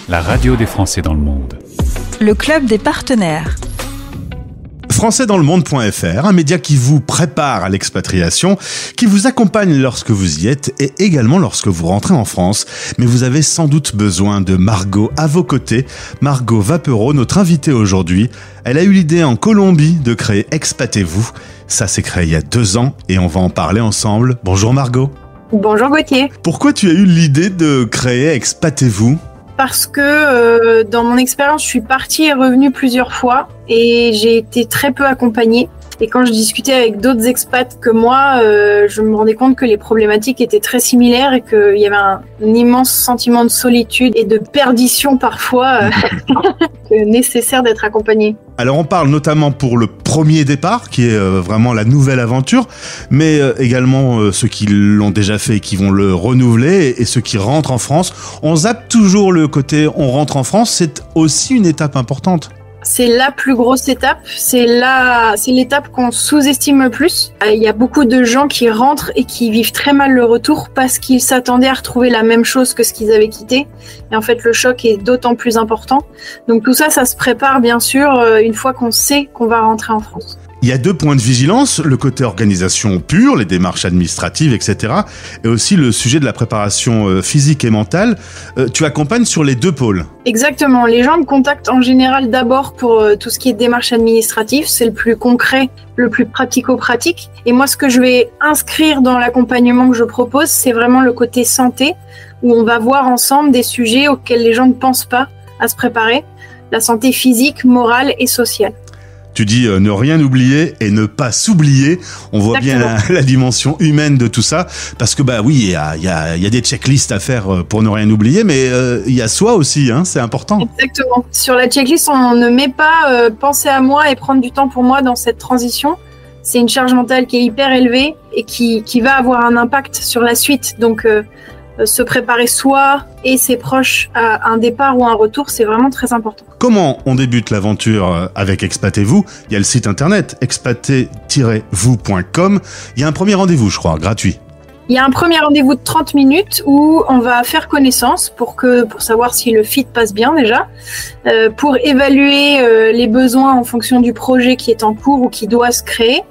La radio des Français dans le monde. Le club des partenaires. Françaisdanslemonde.fr, un média qui vous prépare à l'expatriation, qui vous accompagne lorsque vous y êtes et également lorsque vous rentrez en France. Mais vous avez sans doute besoin de Margot à vos côtés. Margot Vapereau, notre invitée aujourd'hui. Elle a eu l'idée en Colombie de créer Expatez-vous. Ça s'est créé il y a 2 ans et on va en parler ensemble. Bonjour Margot. Bonjour Gauthier. Pourquoi tu as eu l'idée de créer Expatez-vous ? Parce que dans mon expérience, je suis partie et revenue plusieurs fois et j'ai été très peu accompagnée. Et quand je discutais avec d'autres expats que moi, je me rendais compte que les problématiques étaient très similaires et qu'il y avait un immense sentiment de solitude et de perdition parfois nécessaire d'être accompagné. Alors on parle notamment pour le premier départ, qui est vraiment la nouvelle aventure, mais également ceux qui l'ont déjà fait et qui vont le renouveler, et ceux qui rentrent en France. On zappe toujours le côté on rentre en France, c'est aussi une étape importante. C'est la plus grosse étape, c'est l'étape qu'on sous-estime le plus. Il y a beaucoup de gens qui rentrent et qui vivent très mal le retour parce qu'ils s'attendaient à retrouver la même chose que ce qu'ils avaient quitté. Et en fait, le choc est d'autant plus important. Donc tout ça, ça se prépare bien sûr une fois qu'on sait qu'on va rentrer en France. Il y a 2 points de vigilance, le côté organisation pure, les démarches administratives, etc. Et aussi le sujet de la préparation physique et mentale. Tu accompagnes sur les 2 pôles. Exactement. Les gens me contactent en général d'abord pour tout ce qui est démarche administrative. C'est le plus concret, le plus pratico-pratique. Et moi, ce que je vais inscrire dans l'accompagnement que je propose, c'est vraiment le côté santé, où on va voir ensemble des sujets auxquels les gens ne pensent pas à se préparer. La santé physique, morale et sociale. Tu dis ne rien oublier et ne pas s'oublier. On voit Exactement. Bien la dimension humaine de tout ça. Parce que oui, il y a des checklists à faire pour ne rien oublier, mais il y a soi aussi, hein, c'est important. Exactement. Sur la checklist, on ne met pas penser à moi et prendre du temps pour moi dans cette transition. C'est une charge mentale qui est hyper élevée et qui va avoir un impact sur la suite. Donc, se préparer soi et ses proches à un départ ou un retour, c'est vraiment très important. Comment on débute l'aventure avec Expatez-vous ? Il y a le site internet expatez-vous.com. Il y a un premier rendez-vous, je crois, gratuit. Il y a un premier rendez-vous de 30 minutes où on va faire connaissance pour savoir si le fit passe bien déjà, pour évaluer les besoins en fonction du projet qui est en cours ou qui doit se créer.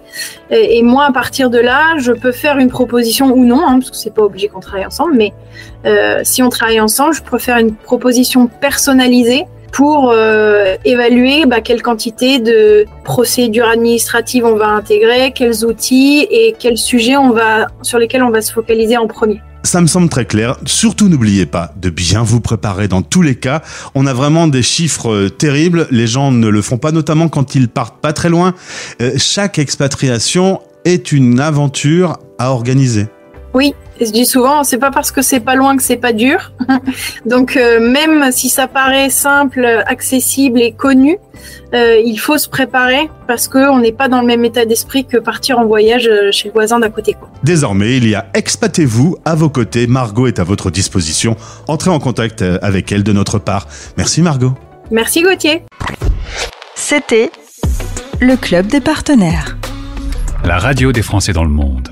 Et moi, à partir de là, je peux faire une proposition ou non, parce que c'est pas obligé qu'on travaille ensemble, mais si on travaille ensemble, je peux faire une proposition personnalisée pour évaluer quelle quantité de procédures administratives on va intégrer, quels outils et quels sujets sur lesquels on va se focaliser en premier. Ça me semble très clair. Surtout, n'oubliez pas de bien vous préparer dans tous les cas. On a vraiment des chiffres terribles. Les gens ne le font pas, notamment quand ils partent pas très loin. Chaque expatriation est une aventure à organiser. Oui, et je dis souvent, c'est pas parce que c'est pas loin que c'est pas dur. Donc même si ça paraît simple, accessible et connu, il faut se préparer parce qu'on n'est pas dans le même état d'esprit que partir en voyage chez le voisin d'à côté. Désormais, il y a Expatez-vous à vos côtés. Margot est à votre disposition. Entrez en contact avec elle de notre part. Merci Margot. Merci Gauthier. C'était le club des partenaires. La radio des Français dans le monde.